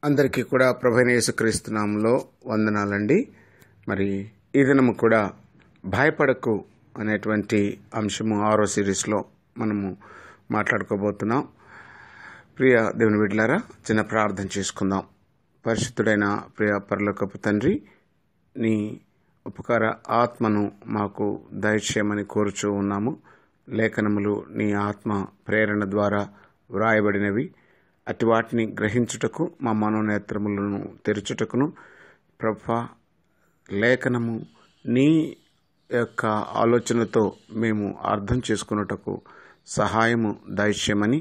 అందరికీ కూడా ప్రభువైన యేసుక్రీస్తు నామములో వందనాలండి. మరి ఈ దినము కూడా భయపడకు అనేటువంటి అంశము 6వ సిరీస్లో మనము మాట్లాడుకోబోతున్నాం. ప్రియ దేవుని బిడ్డలారా, చిన్న ప్రార్థన చేసుకుందాం. పరిశుద్ధుడైన ప్రియ పరలోకపు తండ్రి, నీ ఉపకార ఆత్మను మాకు దయచేయమని కోరుచూ ఉన్నాము. లేఖనములు నీ ఆత్మ ప్రేరణ ద్వారా వ్రాయబడినవి. అటు వాటిని గ్రహించుటకు మా మనోనేత్రములను తెరుచుటకును ప్రభా, లేఖనము నీ యొక్క ఆలోచనతో మేము అర్థం చేసుకున్నటకు సహాయము దయచేయమని,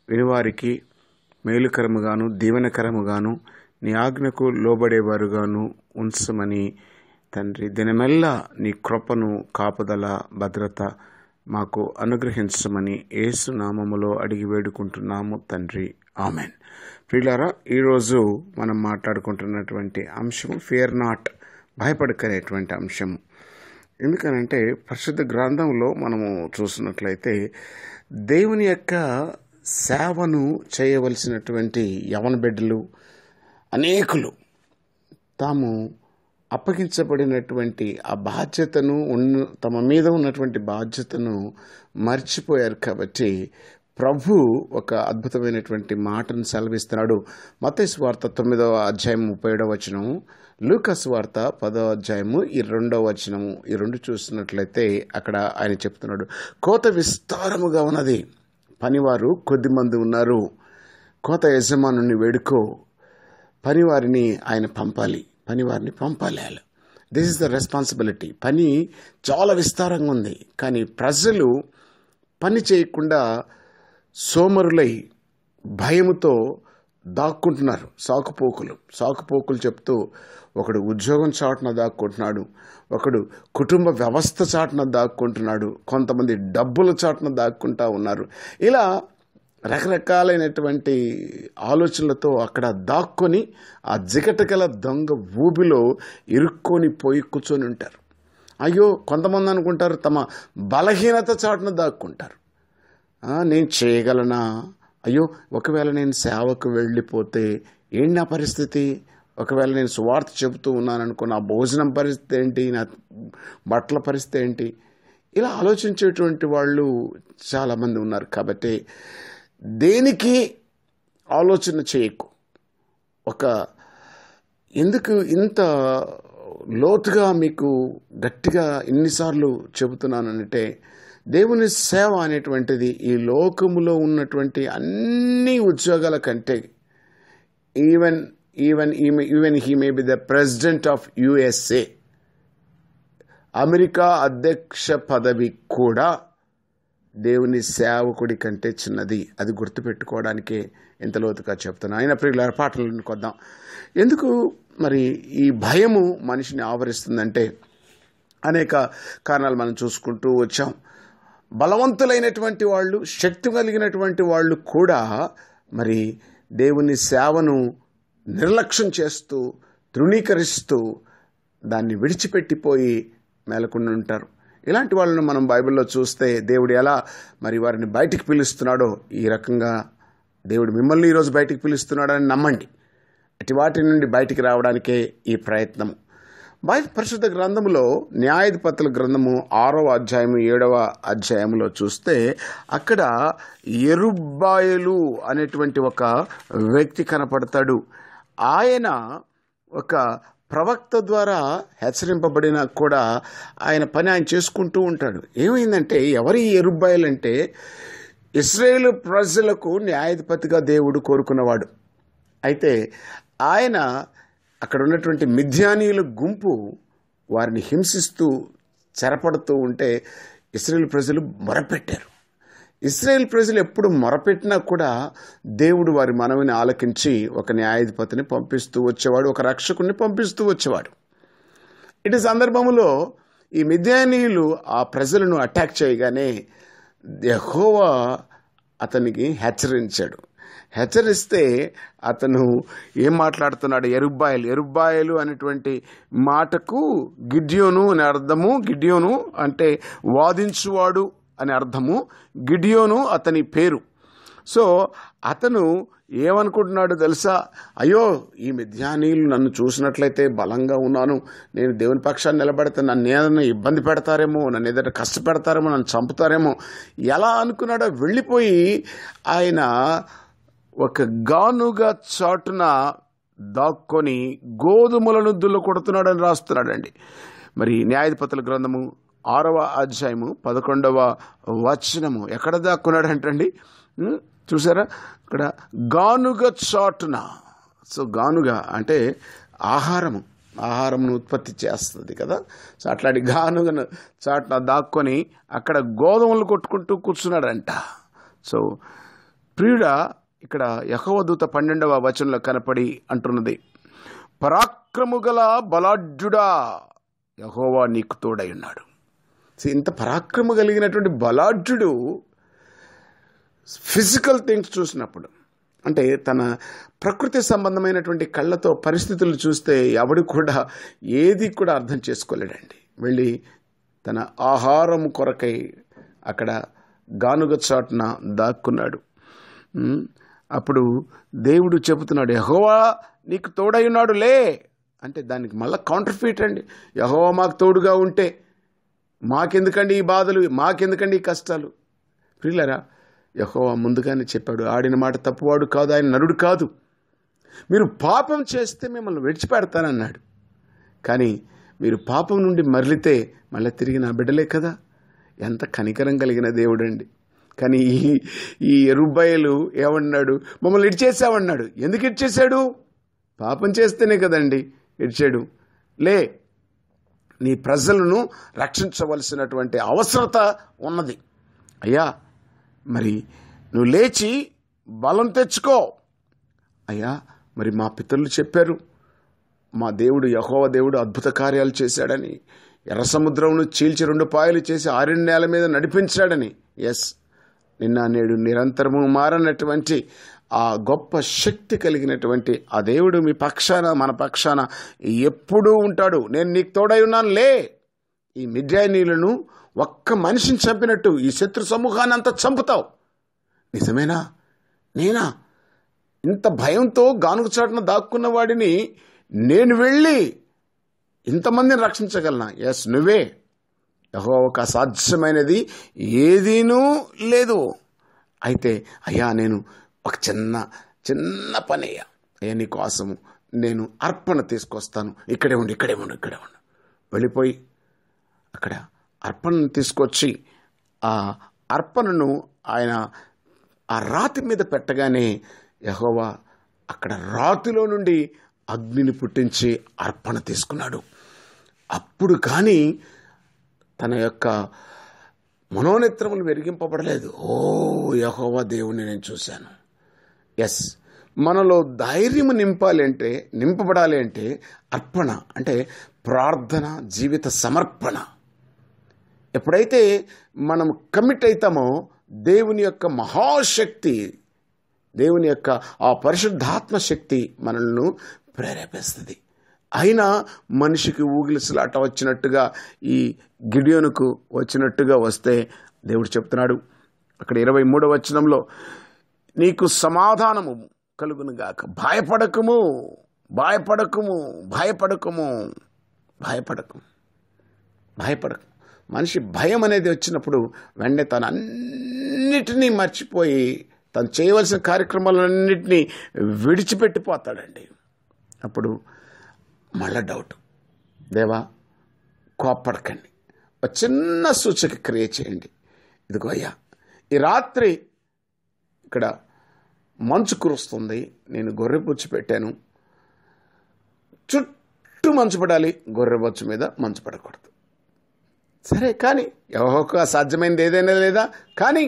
వినివారికి మేలుకరముగాను దీవెనకరముగాను నీ ఆజ్ఞకు లోబడేవారుగాను ఉంచమని తండ్రి, దినమెల్లా నీ కృపను, కాపుదల, భద్రత మాకు అనుగ్రహించమని యేసు నామములో అడిగి వేడుకుంటున్నాము తండ్రి, ఆమెన్. ప్రియులారా, ఈరోజు మనం మాట్లాడుకుంటున్నటువంటి అంశము ఫియర్ నాట్, భయపడకనేటువంటి అంశము. ఎందుకనంటే పరిశుద్ధ గ్రంథంలో మనము చూసినట్లయితే దేవుని యొక్క సేవను చేయవలసినటువంటి యవన బిడ్డలు అనేకులు తాము అప్పగించబడినటువంటి ఆ బాధ్యతను తమ మీద ఉన్నటువంటి బాధ్యతను మర్చిపోయారు. కాబట్టి ప్రభు ఒక అద్భుతమైనటువంటి మాటను సెలవిస్తున్నాడు. మత్తయి సువార్త 9వ అధ్యాయం 37వ వచనము, లూకా సువార్త 10వ అధ్యాయము 2వ వచనము, ఈ రెండు చూస్తున్నట్లయితే అక్కడ ఆయన చెప్తున్నాడు, కోత విస్తారముగా ఉన్నది, పనివారు కొద్దిమంది ఉన్నారు. కోత యజమానుని వేడుకో, పనివారిని ఆయన పంపాలి. This is the responsibility. పని చాలా విస్తారంగా ఉంది, కానీ ప్రజలు పని చేయకుండా సోమరులై భయముతో దాక్కుంటున్నారు. సాకుపోకులు చెప్తూ ఒకడు ఉద్యోగం చాటున దాక్కుంటున్నాడు, ఒకడు కుటుంబ వ్యవస్థ చాటున దాక్కుంటున్నాడు, కొంతమంది డబ్బుల చాటున దాక్కుంటా ఉన్నారు. ఇలా రకరకాలైనటువంటి ఆలోచనలతో అక్కడ దాక్కొని ఆ జిగటగల దొంగ ఊబిలో ఇరుక్కొని పోయి కూర్చొని ఉంటారు. అయ్యో, కొంతమంది అనుకుంటారు తమ బలహీనత చాటున దాక్కుంటారు. నేను చేయగలనా? అయ్యో, ఒకవేళ నేను సేవకు వెళ్ళిపోతే ఏంటి నా పరిస్థితి? ఒకవేళ నేను సువార్త చెబుతూ ఉన్నాననుకో, నా భోజనం పరిస్థితి ఏంటి? నా బట్టల పరిస్థితి ఏంటి? ఇలా ఆలోచించేటువంటి వాళ్ళు చాలామంది ఉన్నారు. కాబట్టి దేనికి ఆలోచన చేయకు. ఎందుకు ఇంత లోతుగా మీకు గట్టిగా ఇన్నిసార్లు చెబుతున్నానంటే, దేవుని సేవ అనేటువంటిది ఈ లోకములో ఉన్నటువంటి అన్ని ఉద్యోగాల కంటే, even he may be the president of USA, America అధ్యక్ష పదవి కూడా దేవుని సేవకుడి కంటే చిన్నది. అది గుర్తుపెట్టుకోవడానికే ఎంత లోతుగా చెప్తున్నా. అయినా ప్రియులారా, పాటలను కొద్దాం. ఎందుకు మరి ఈ భయము మనిషిని ఆవరిస్తుందంటే అనేక కారణాలు మనం చూసుకుంటూ వచ్చాం. బలవంతులైనటువంటి వాళ్ళు, శక్తి కలిగినటువంటి వాళ్ళు కూడా మరి దేవుని సేవను నిర్లక్ష్యం చేస్తూ, తృణీకరిస్తూ దాన్ని విడిచిపెట్టిపోయి మేలకుండా ఉంటారు. ఇలాంటి వాళ్ళను మనం బైబిల్లో చూస్తే దేవుడు ఎలా మరి వారిని బయటికి పిలుస్తున్నాడో, ఈ రకంగా దేవుడు మిమ్మల్ని ఈరోజు బయటికి పిలుస్తున్నాడని నమ్మండి. అటు వాటి నుండి బయటికి రావడానికే ఈ ప్రయత్నము. పరిశుద్ధ గ్రంథములో న్యాయాధిపతుల గ్రంథము 6వ అధ్యాయము 7వ అధ్యాయంలో చూస్తే అక్కడ యెరుబ్బయలు అనేటువంటి ఒక వ్యక్తి కనపడతాడు. ఆయన ఒక ప్రవక్త ద్వారా హెచ్చరింపబడిన కూడా ఆయన పని ఆయన చేసుకుంటూ ఉంటాడు. ఏమైందంటే, ఎవరి యెరుబ్బయలు అంటే ఇశ్రాయేలు ప్రజలకు న్యాయాధిపతిగా దేవుడు కోరుకున్నవాడు. అయితే ఆయన అక్కడ ఉన్నటువంటి మిద్యానీయుల గుంపు వారిని హింసిస్తూ చెరపడుతూ ఉంటే ఇశ్రాయేలు ప్రజలు మొరపెట్టారు. ఇశ్రాయేల్ ప్రజలు ఎప్పుడు మొరపెట్టినా కూడా దేవుడు వారి మనవిని ఆలకించి ఒక న్యాయాధిపతిని పంపిస్తూ వచ్చేవాడు, ఒక రక్షకుని పంపిస్తూ వచ్చేవాడు. ఇటు సందర్భంలో ఈ మిద్యానీయులు ఆ ప్రజలను అటాక్ చేయగానే యెహోవా అతనికి హెచ్చరిస్తే అతను ఏం మాట్లాడుతున్నాడు? యెరుబ్బయలు అనేటువంటి మాటకు గిద్యోను అని అర్థము. గిద్యోను అంటే వాదించువాడు అని అర్థము. గిడియోను అతని పేరు. సో అతను ఏమనుకుంటున్నాడు తెలుసా? అయ్యో, ఈ మిద్యానీయులు నన్ను చూసినట్లయితే బలంగా ఉన్నాను, నేను దేవుని పక్షాన్ని నిలబడితే నన్ను ఏదైనా ఇబ్బంది పెడతారేమో, నన్ను ఏదైనా కష్టపెడతారేమో, నన్ను చంపుతారేమో, ఎలా అనుకున్నాడో వెళ్ళిపోయి ఆయన ఒక గానుగా చాటున దాక్కొని గోధుమలను దుల్ల కొడుతున్నాడని రాస్తున్నాడండి. మరి న్యాయాధిపతుల గ్రంథము 6వ అధ్యాయము 11వ వచనము ఎక్కడ దాక్కున్నాడంటండి? చూసారా, ఇక్కడ గానుగ చాటున. సో గానుగ అంటే ఆహారమును ఉత్పత్తి చేస్తుంది కదా. సో అట్లాంటి గానుగను చాటున దాక్కొని అక్కడ గోధుమలు కొట్టుకుంటూ కూర్చున్నాడంట. సో ప్రియుడా, ఇక్కడ యెహోవా దూత 12వ వచనంలో కనపడి అంటున్నది, పరాక్రము గల బలాఢ్యుడా, యెహోవా నీకు తోడై ఉన్నాడు. ఇంత పరాక్రమ కలిగినటువంటి బలాఢ్యుడు ఫిజికల్ థింగ్స్ చూసినప్పుడు, అంటే తన ప్రకృతి సంబంధమైనటువంటి కళ్ళతో పరిస్థితులు చూస్తే ఎవడు కూడా ఏది కూడా అర్థం చేసుకోలేడండి. వెళ్ళి తన ఆహారం కొరకై అక్కడ గానుగ చాటున దాక్కున్నాడు. అప్పుడు దేవుడు చెబుతున్నాడు, యెహోవా నీకు తోడై ఉన్నాడు లే అంటే దానికి మళ్ళీ కౌంటర్ఫీట్ అండి. యెహోవా మాకు తోడుగా ఉంటే మాకెందుకండి ఈ బాధలు, మాకెందుకండి ఈ కష్టాలు? ప్రియులారా, యెహోవా ముందుగానే చెప్పాడు, ఆడిన మాట తప్పువాడు కాదు, ఆయన నరుడు కాదు. మీరు పాపం చేస్తే మిమ్మల్ని విడిచిపెడతానన్నాడు. కానీ మీరు పాపం నుండి మరలితే మళ్ళీ తిరిగి నా బిడ్డలే కదా. ఎంత కనికరం కలిగిన దేవుడండి. కానీ ఈ యెరుబ్బయలు ఏమన్నాడు? మమ్మల్ని ఇడిచేసామన్నాడు. ఎందుకు ఇడిచేశాడు? పాపం చేస్తేనే కదండి ఇడిచాడు. లే, నీ ప్రజలను రక్షించవలసినటువంటి అవసరత ఉన్నది. అయ్యా, మరి నువ్వు లేచి బలం తెచ్చుకో. అయ్యా, మరి మా పితరులు చెప్పారు, మా దేవుడు యెహోవా దేవుడు అద్భుత కార్యాలు చేశాడని, ఎర్ర సముద్రమును చీల్చి 2 పాయలు చేసి ఆరిన నేల మీద నడిపించాడని. ఎస్, నిన్న నేడు నిరంతరము మారనటువంటి ఆ గొప్ప శక్తి కలిగినటువంటి ఆ దేవుడు మీ పక్షాన, మన పక్షాన ఎప్పుడూ ఉంటాడు. నేను నీకు తోడై ఉన్నాను లే. ఈ మిద్యానీయులను ఒక్క మనిషిని చంపినట్టు ఈ శత్రు సమూహాన్ని అంతా చంపుతావు. నిజమేనా? నేనా? ఇంత భయంతో గానుగ చాటున దాక్కున్న వాడిని నేను వెళ్ళి ఇంతమందిని రక్షించగలనా? ఎస్, నువ్వే. యెహోవాకు అసాధ్యమైనది ఏదీనూ లేదు. అయితే అయ్యా, నేను ఒక చిన్న పని అయ్యా నీ కోసము నేను అర్పణ తీసుకొస్తాను, ఇక్కడే ఉండు. వెళ్ళిపోయి అక్కడ అర్పణను తీసుకొచ్చి ఆ అర్పణను ఆయన ఆ రాతి మీద పెట్టగానే యెహోవా అక్కడ రాతిలో నుండి అగ్నిని పుట్టించి అర్పణ తీసుకున్నాడు. అప్పుడు కానీ తన యొక్క మనోనేత్రములు వెలిగింపబడలేదు. ఓ, యెహోవా దేవుని నేను చూశాను. ఎస్, మనలో ధైర్యం నింపబడాలి అంటే అర్పణ అంటే ప్రార్థన, జీవిత సమర్పణ. ఎప్పుడైతే మనం కమిట్ అవుతామో దేవుని యొక్క మహాశక్తి, దేవుని యొక్క ఆ పరిశుద్ధాత్మ శక్తి మనల్ని ప్రేరేపిస్తుంది. అయినా మనిషికి ఊగిలిసలాట వచ్చినట్టుగా ఈ గిడియోనుకు వచ్చినట్టుగా వస్తే దేవుడు చెప్తున్నాడు అక్కడ 23వ వచనంలో, నీకు సమాధానము కలుగునుగాక, భయపడకము. మనిషి భయం అనేది వచ్చినప్పుడు వెంటనే తను అన్నిటినీ మర్చిపోయి తను చేయవలసిన కార్యక్రమాలన్నింటినీ విడిచిపెట్టిపోతాడండి. అప్పుడు మళ్ళా డౌట్, దేవా కోప్పడకండి, ఒక చిన్న సూచక క్రియ చేయండి. ఇదిగో అయ్యా, ఈ రాత్రి ఇక్కడ మంచు కురుస్తుంది, నేను గొర్రెబొచ్చు పెట్టాను, చుట్టూ మంచు పడాలి, గొర్రెబొచ్చు మీద మంచు పడకూడదు. సరే, కానీ యెహోవాకు అసాధ్యమైంది ఏదైనా లేదా? కానీ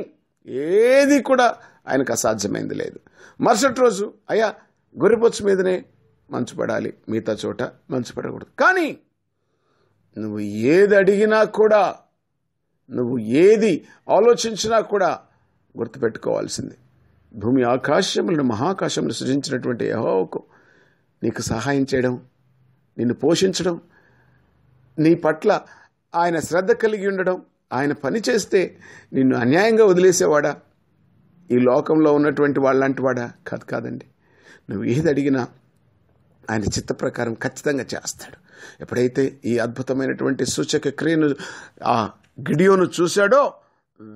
ఏది కూడా ఆయనకు అసాధ్యమైంది లేదు. మరుసటి రోజు అయ్యా గొర్రెబొచ్చు మీదనే మంచు పడాలి, మిగతా చోట మంచు పడకూడదు. కానీ నువ్వు ఏది అడిగినా కూడా, నువ్వు ఏది ఆలోచించినా కూడా గుర్తుపెట్టుకోవాల్సింది, భూమి ఆకాశములను మహాకాశములు సృజించినటువంటి యెహోవాకు నీకు సహాయం చేయడం, నిన్ను పోషించడం, నీ పట్ల ఆయన శ్రద్ధ కలిగి ఉండడం. ఆయన పని చేస్తే నిన్ను అన్యాయంగా వదిలేసేవాడా? ఈ లోకంలో ఉన్నటువంటి వాళ్ళంటి వాడా? కాదండి. నువ్వు ఏది అడిగినా ఆయన చిత్త ప్రకారం ఖచ్చితంగా చేస్తాడు. ఎప్పుడైతే ఈ అద్భుతమైనటువంటి సూచక క్రియను ఆ గిడియోను చూశాడో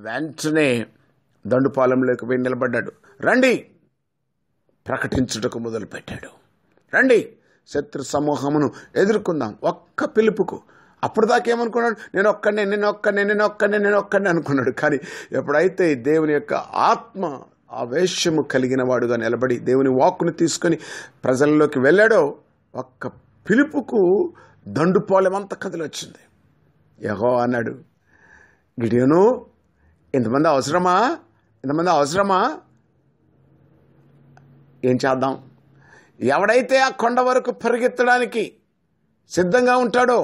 వెంటనే దండుపాలెంలోకి పోయి నిలబడ్డాడు. రండి ప్రకటించుటకు మొదలుపెట్టాడు. రండి శత్రు సమూహమును ఎదుర్కొందాం ఒక్క పిలుపుకు. అప్పుడు దాకేమనుకున్నాడు? నేను ఒక్కనే అనుకున్నాడు. కానీ ఎప్పుడైతే దేవుని యొక్క ఆత్మ ఆవేశము కలిగిన వాడుగా నిలబడి దేవుని వాక్కును తీసుకొని ప్రజల్లోకి వెళ్ళాడో ఒక్క పిలుపుకు దండుపాలెమంతా కదిలి వచ్చింది. యెహోవా అన్నాడు, గిడియోను, ఇంతమంది అవసరమా? ఏం చేద్దాం? ఎవడైతే ఆ కొండ వరకు పరిగెత్తడానికి సిద్ధంగా ఉంటాడో,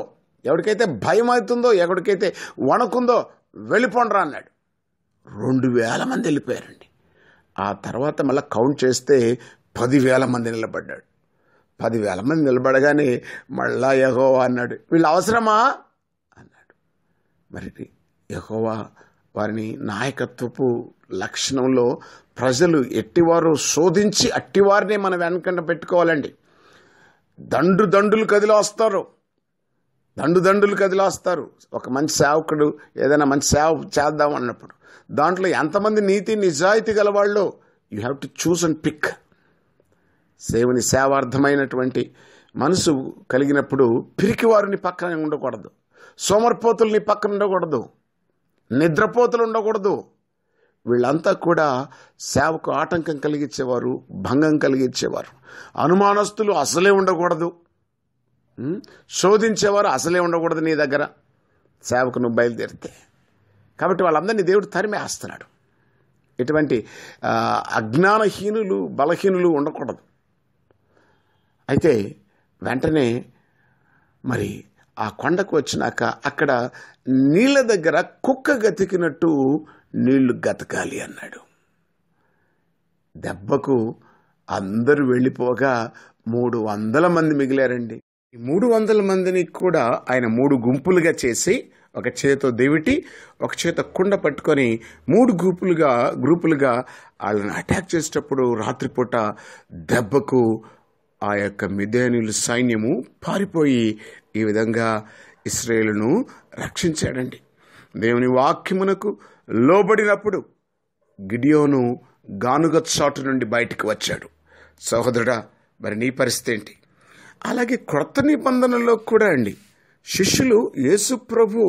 ఎవరికైతే భయం అవుతుందో, ఎవరికైతే వణుకుందో వెళ్ళిపోండ్రా అన్నాడు. 2,000 మంది వెళ్ళిపోయారండి. ఆ తర్వాత మళ్ళీ కౌంట్ చేస్తే 10,000 మంది నిలబడ్డాడు. 10,000 మంది నిలబడగానే మళ్ళా యెహోవా అన్నాడు, వీళ్ళు అవసరమా అన్నాడు. మరి యెహోవా వారిని నాయకత్వపు లక్షణంలో ప్రజలు ఎట్టివారు శోధించి అట్టివారినే మనం వెనకంట పెట్టుకోవాలండి. దండులు కదిలేస్తారు. ఒక మంచి సేవకుడు ఏదైనా మంచి సేవ చేద్దాం అన్నప్పుడు దాంట్లో ఎంతమంది నీతి నిజాయితీ గలవాళ్ళు you have to choose and pick. సేవని సేవార్థమైనటువంటి మనసు కలిగినప్పుడు పిరికివారిని పక్కన ఉండకూడదు, సోమరిపోతుల్ని పక్కన ఉండకూడదు, నిద్రపోతులు ఉండకూడదు. వీళ్ళంతా కూడా సేవకు ఆటంకం కలిగించేవారు, భంగం కలిగించేవారు. అనుమానస్తులు అసలే ఉండకూడదు, శోధించేవారు అసలే ఉండకూడదు నీ దగ్గర సేవకు నువ్వు బయలుదేరితే. కాబట్టి వాళ్ళందరినీ దేవుడు తరిమేస్తున్నాడు. ఎటువంటి అజ్ఞానహీనులు, బలహీనులు ఉండకూడదు. అయితే వెంటనే మరి ఆ కొండకు వచ్చినాక అక్కడ నీళ్ళ దగ్గర కుక్క గతికినట్టు నీళ్లు గతకాలి అన్నాడు. దెబ్బకు అందరూ వెళ్ళిపోగా 300 మంది మిగిలారండి. ఈ 300 మందిని కూడా ఆయన 3 గుంపులుగా చేసి ఒక చేతో దేవిటి ఒక చేత కుండ పట్టుకొని 3 గ్రూపులుగా వాళ్ళని అటాక్ చేసేటప్పుడు రాత్రిపూట దెబ్బకు ఆ యొక్క మిద్యానీయుల సైన్యము పారిపోయి ఈ విధంగా ఇశ్రాయేలును రక్షించాడండి. దేవుని వాక్యమునకు లోబడినప్పుడు గిడియోను గానుగ చాటు నుండి బయటికి వచ్చాడు. సహోదరుడా, మరి నీ పరిస్థితి ఏంటి? అలాగే క్రొత్త నిబంధనలో కూడా అండి, శిష్యులు యేసు ప్రభు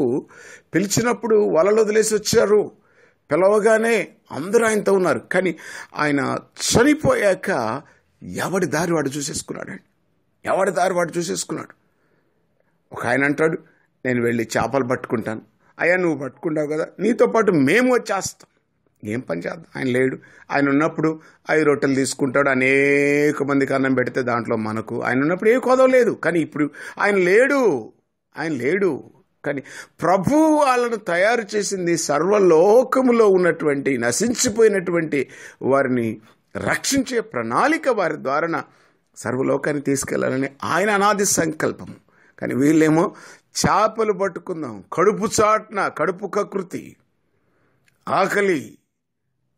పిలిచినప్పుడు వలలు వదిలేసి వచ్చారు. పిలవగానే అందరూ ఆయనతో ఉన్నారు. కానీ ఆయన చనిపోయాక ఎవడి దారి వాడు చూసేసుకున్నాడు. ఒక ఆయన అంటాడు, నేను వెళ్ళి చేపలు పట్టుకుంటాను. అయ్యా నువ్వు పట్టుకుంటావు కదా, నీతో పాటు మేము వచ్చేస్తాం. ఏం పని చేద్దాం? ఆయన లేడు. ఆయన ఉన్నప్పుడు 5 రొట్టెలు తీసుకుంటాడు, అనేక మందికి అన్నం పెడితే దాంట్లో మనకు. ఆయన ఉన్నప్పుడు ఏ కోదం లేదు. కానీ ఇప్పుడు ఆయన లేడు. కానీ ప్రభు వాళ్ళను తయారు చేసింది సర్వలోకములో ఉన్నటువంటి నశించిపోయినటువంటి వారిని రక్షించే ప్రణాళిక వారి ద్వారా సర్వలోకాన్ని తీసుకెళ్లాలని ఆయన అనాది సంకల్పం. కానీ వీళ్ళేమో చేపలు పట్టుకుందాం, కడుపు కకృతి, ఆకలి,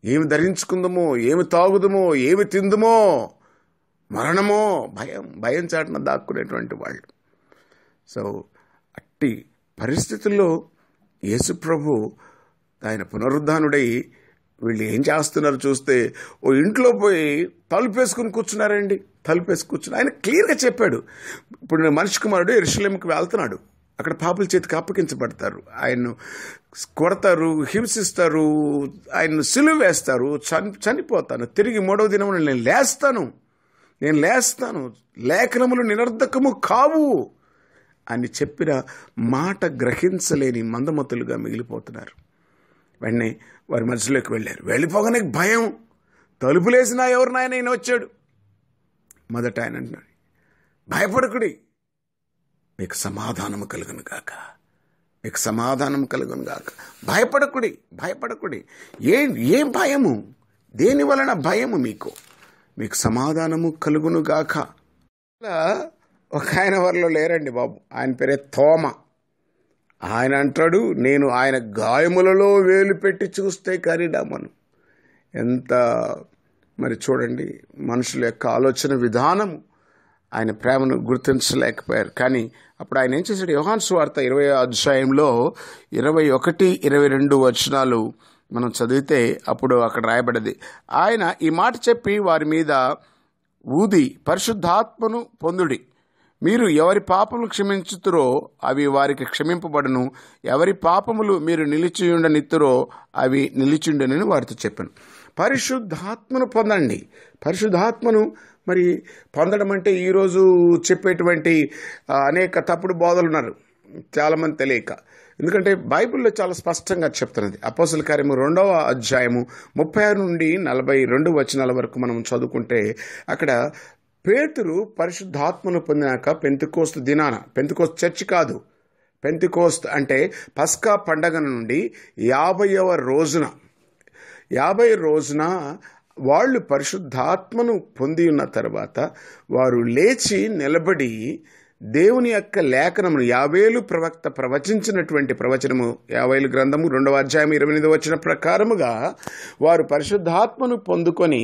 ఏమి ధరించుకుందామో, ఏమి తాగుదామో, ఏమి తిందుమో, మరణమో, భయం చాటున దాక్కునేటువంటి వాళ్ళు. సో అట్టి పరిస్థితుల్లో యేసు ప్రభు ఆయన పునరుద్ధానుడై వీళ్ళు ఏం చేస్తున్నారు చూస్తే ఓ ఇంట్లో పోయి తలుపేసుకుని కూర్చున్నారండి. ఆయన క్లియర్గా చెప్పాడు, ఇప్పుడు మనిషి కుమారుడు యెరూషలేముకు వెళ్తున్నాడు, అక్కడ పాపుల చేతికి అప్పగించబడతారు, ఆయన్ను కొడతారు, హింసిస్తారు, ఆయన్ను సిలువ వేస్తారు, చనిపోతాను, తిరిగి 3వ దినమున నేను లేస్తాను, లేఖనములు నిరర్ధకము కావు అని చెప్పిన మాట గ్రహించలేని మందమతులుగా మిగిలిపోతున్నారు. వెంటనే వారి మధ్యలోకి వెళ్ళారు. వెళ్ళిపోగానే భయం, తలుపులేసినా ఎవరు నాయన ఈయన వచ్చాడు. మొదట ఆయన అంటున్నాడు, భయపడకుడి, మీకు సమాధానము కలుగును గాక. భయపడకుడి. ఏం భయము? దేని వలన భయము? మీకు సమాధానము కలుగును గాక. ఒక ఆయన వారిలో లేరండి బాబు, ఆయన పేరే తోమ. ఆయన అంటాడు, నేను ఆయన గాయములలో వేలు పెట్టి చూస్తే కానీ నమ్మను. ఎంత మరి చూడండి, మనుషుల యొక్క ఆలోచన విధానము ఆయన ప్రేమను గుర్తించలేకపోయారు. కానీ అప్పుడు ఆయన ఏం చేశాడు? యోహాను సువార్త 20వ అధ్యాయంలో 21, 22 వచనాలు మనం చదివితే అప్పుడు అక్కడ రాయబడ్డది, ఆయన ఈ మాట చెప్పి వారి మీద ఊది పరిశుద్ధాత్మను పొందుడి. మీరు ఎవరి పాపములు క్షమించుతురో అవి వారికి క్షమింపబడును, ఎవరి పాపములు మీరు నిలిచియుండనిత్తురో అవి నిలిచిండునని వారితో చెప్పాను. పరిశుద్ధాత్మను పొందండి. పరిశుద్ధాత్మను మరి పొందడం అంటే ఈరోజు చెప్పేటువంటి అనేక తప్పుడు బోధలు ఉన్నారు, చాలామంది తెలియక. ఎందుకంటే బైబిల్లో చాలా స్పష్టంగా చెప్తున్నది. అపోస్తల కార్యము 2వ అధ్యాయము 36 నుండి 42 వచనాల వరకు మనం చదువుకుంటే అక్కడ పేతురు పరిశుద్ధాత్మను పొందినాక పెంతెకోస్తు దినాన, పెంతెకోస్తు చర్చి కాదు, పెంతెకోస్తు అంటే పస్కా పండగ నుండి 50వ రోజున వాళ్ళు పరిశుద్ధాత్మను పొంది ఉన్న తర్వాత వారు లేచి నిలబడి దేవుని యొక్క లేఖనమును, యావేలు ప్రవక్త ప్రవచించినటువంటి ప్రవచనము, యావేలు గ్రంథము 2వ అధ్యాయం 28వ వచనం ప్రకారముగా వారు పరిశుద్ధాత్మను పొందుకొని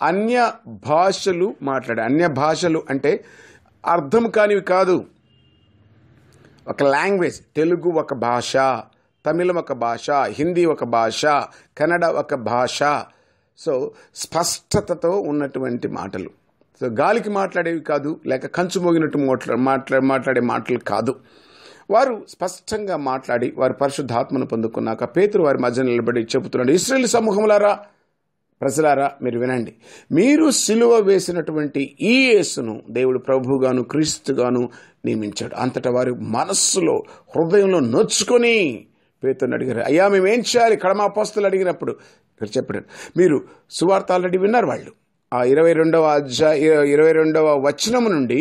అన్య భాషలు మాట్లాడారు. అన్య భాషలు అంటే అర్థం కానివి కాదు, ఒక లాంగ్వేజ్. తెలుగు ఒక భాష, తమిళం ఒక భాష, హిందీ ఒక భాష, కన్నడ ఒక భాష. సో స్పష్టతతో ఉన్నటువంటి మాటలు. సో గాలికి మాట్లాడేవి కాదు, లేక కంచు మోగినట్టు మాట్లాడే మాటలు కాదు. వారు స్పష్టంగా మాట్లాడి వారు పరిశుద్ధాత్మను పొందుకున్నాక పేతురు వారి మధ్య నిలబడి చెబుతున్నాడు, ఇశ్రాయేలు సమూహములారా, ప్రజలారా, మీరు వినండి. మీరు సిలువ వేసినటువంటి ఈ యేసును దేవుడు ప్రభువుగాను క్రీస్తుగాను నియమించాడు. అంతటా వారి మనస్సులో హృదయంలో నొచ్చుకొని పేతురుని అడిగారు, అయ్యా మేమేం చేయాలి? కడమ అపోస్తలు అడిగినప్పుడు ఇక్కడ చెప్పాడు, మీరు సువార్త ఆల్రెడీ విన్నారు. వాళ్ళు ఆ 22వ వచనం నుండి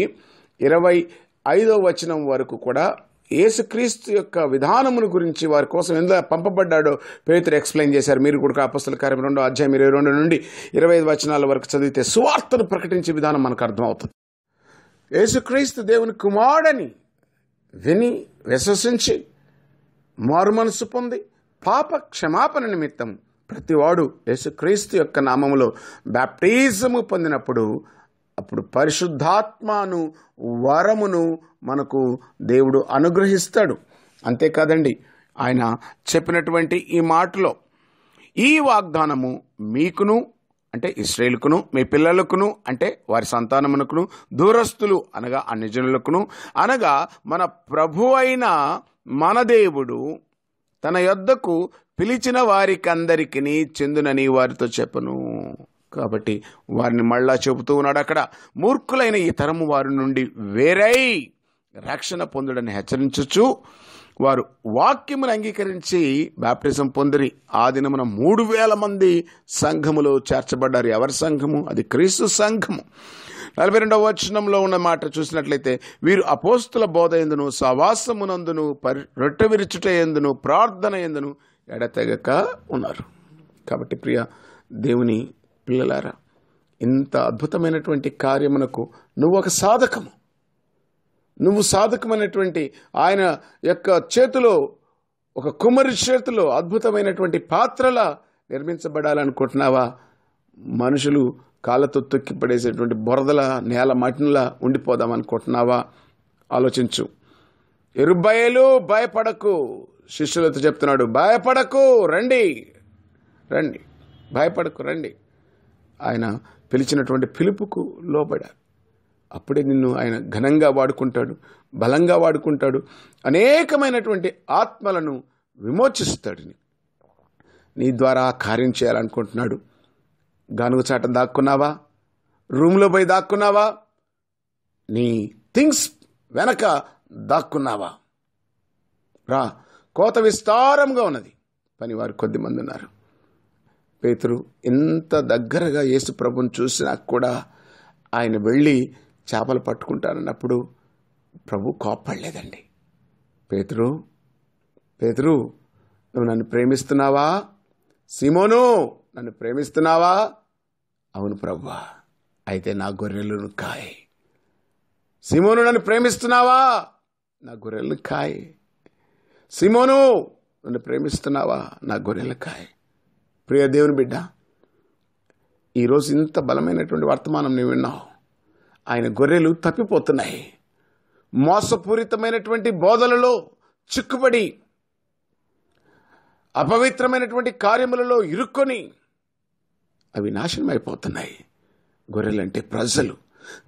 25వ వచనం వరకు కూడా యేసుక్రీస్తు యొక్క విధానమును గురించి వారి కోసం ఎంత పంపబడ్డాడో పేతురు ఎక్స్ప్లెయిన్ చేశారు. మీరు కూడా అపోస్తల కార్యం 2వ అధ్యాయం 22 నుండి 25 వచనాల వరకు చదివితే సువార్తను ప్రకటించే విధానం మనకు అర్థమవుతుంది. యేసుక్రీస్తు దేవుని కుమారుడని విని విశ్వసించి మారు మనసు పొంది పాప క్షమాపణ నిమిత్తం ప్రతివాడు యేసుక్రీస్తు యొక్క నామములో బాప్టిజము పొందినప్పుడు అప్పుడు పరిశుద్ధాత్మను వరమును మనకు దేవుడు అనుగ్రహిస్తాడు. అంతేకాదండి, ఆయన చెప్పినటువంటి ఈ మాటలో ఈ వాగ్దానము మీకును అంటే ఇశ్రాయేలుకును, మీ పిల్లలకును అంటే వారి సంతానమునకును, దూరస్తులు అనగా అన్యజనులకును, అనగా మన ప్రభు అయిన మన దేవుడు తన యొద్దకు పిలిచిన వారికందరికీ చెందునని వారితో చెప్పను. కాబట్టి వారిని మళ్ళా చెబుతూ ఉన్నాడు అక్కడ, మూర్ఖులైన ఈ తరము వారి నుండి వేరై రక్షణ పొందుడని హెచ్చరించచ్చు. వారు వాక్యమును అంగీకరించి బాప్టిజం పొందిరి. ఆ దినమున 3000 మంది సంఘములో చేర్చబడ్డారు. ఎవరి సంఘము? అది క్రీస్తు సంఘము. 42వ వచనంలో ఉన్న మాట చూసినట్లయితే, వీరు అపోస్తుల బోధ యందును, సవాసమునందును, రొట్టె విరుచుట యందును, ప్రార్థన యందును ఎడతెగక ఉన్నారు. కాబట్టి ప్రియ దేవుని పిల్లలారా, ఇంత అద్భుతమైనటువంటి కార్యమునకు నువ్వు ఒక సాధకము. నువ్వు సాధకమైనటువంటి ఆయన యొక్క చేతిలో, ఒక కుమ్మరి చేతిలో అద్భుతమైనటువంటి పాత్రలా నిర్మించబడాలనుకుంటున్నావా? మనుషులు కాళ్ళతో తొక్కి పడేసేటువంటి బురదల నేల మట్టిలా ఉండిపోదామనుకుంటున్నావా? ఆలోచించు. యెరుబ్బయలు భయపడకు, శిష్యులతో చెప్తున్నాడు, భయపడకు, రండి, భయపడకు, రండి. ఆయన పిలిచినటువంటి పిలుపుకు లోబడారు. అప్పుడే నిన్ను ఆయన ఘనంగా వాడుకుంటాడు, బలంగా వాడుకుంటాడు, అనేకమైనటువంటి ఆత్మలను విమోచిస్తాడు. నీ ద్వారా కార్యం చేయాలనుకుంటున్నాడు. గానుగ చాట దాక్కున్నావా? రూమ్లో పోయి దాక్కున్నావా? నీ థింగ్స్ వెనక దాక్కున్నావా? రా, కోత విస్తారంగా ఉన్నది, పనివారు కొద్దిమంది ఉన్నారు. పేతురు ఇంత దగ్గరగా యేసు ప్రభుని చూసినా కూడా ఆయన వెళ్ళి చేపలు పట్టుకుంటానన్నప్పుడు ప్రభు కోప్పడలేదండి. పేతురు, నువ్వు నన్ను ప్రేమిస్తున్నావా? సీమోను, నన్ను ప్రేమిస్తున్నావా? అవును ప్రభువా, అయితే నా గొర్రెలను కాయ్. సీమోను, నన్ను ప్రేమిస్తున్నావా? నా గొర్రెలను కాయ్. సీమోను, నన్ను ప్రేమిస్తున్నావా? నా గొర్రెలను కాయ్. ప్రియ దేవుని బిడ్డ, ఈరోజు ఇంత బలమైనటువంటి వర్తమానం నువ్వు విన్నావు. ఆయన గొర్రెలు తప్పిపోతున్నాయి. మోసపూరితమైనటువంటి బోధలలో చిక్కుబడి అపవిత్రమైనటువంటి కార్యములలో ఇరుక్కొని అవి నాశనమైపోతున్నాయి. గొర్రెలంటే ప్రజలు,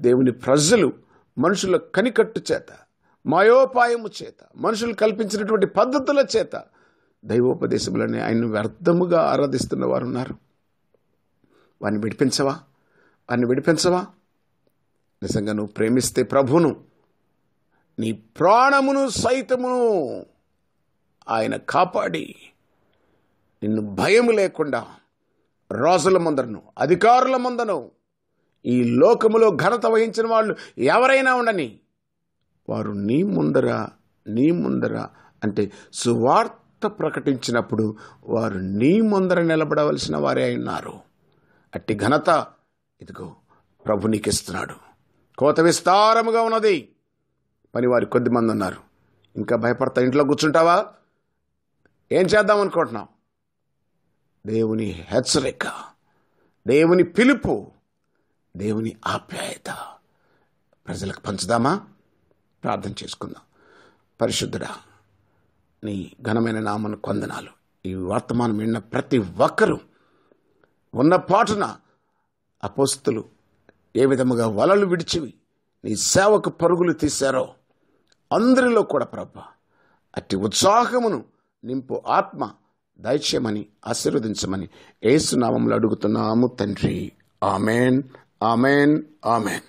దేవుని ప్రజలు మనుషుల కనికట్టు చేత, మాయోపాయము చేత, మనుషులు కల్పించినటువంటి పద్ధతుల చేత దైవోపదేశములని ఆయన్ను వ్యర్థముగా ఆరాధిస్తున్న వారు ఉన్నారు. వారిని విడిపించవా? నిజంగా నువ్వు ప్రేమిస్తే ప్రభును, నీ ప్రాణమును సైతమును ఆయన కాపాడి నిన్ను భయము లేకుండా రాజుల ముందరను, అధికారుల ముందను, ఈ లోకములో ఘనత వహించిన వాళ్ళు ఎవరైనా ఉండని, వారు నీ ముందర అంటే సువార్త ప్రకటించినప్పుడు వారు నీ ముందర నిలబడవలసిన వారే ఉన్నారు. అట్టి ఘనత ఇదిగో ప్రభు నీకిస్తున్నాడు. కోత విస్తారముగా ఉన్నది, పనివారి కొద్దిమంది ఉన్నారు. ఇంకా భయపడతా ఇంట్లో కూర్చుంటావా? ఏం చేద్దాం అనుకుంటున్నావు? దేవుని హెచ్చరిక, దేవుని పిలుపు, దేవుని ఆప్యాయత ప్రజలకు పంచుదామా? ప్రార్థన చేసుకుందాం. పరిశుద్ధుడా, నీ ఘనమైన నామను కొందనాలు. ఈ వర్తమానం విన్న ప్రతి ఒక్కరూ ఉన్న పాటున అపోస్తులు ఏ విధముగా వలలు విడిచివి నీ సేవకు పరుగులు తీశారో అందరిలో కూడా ప్రభా అట్టి ఉత్సాహమును నింపు, ఆత్మ దయచేయమని ఆశీర్వదించమని యేసు నామములో అడుగుతున్నాము తండ్రి. Amen, amen, amen.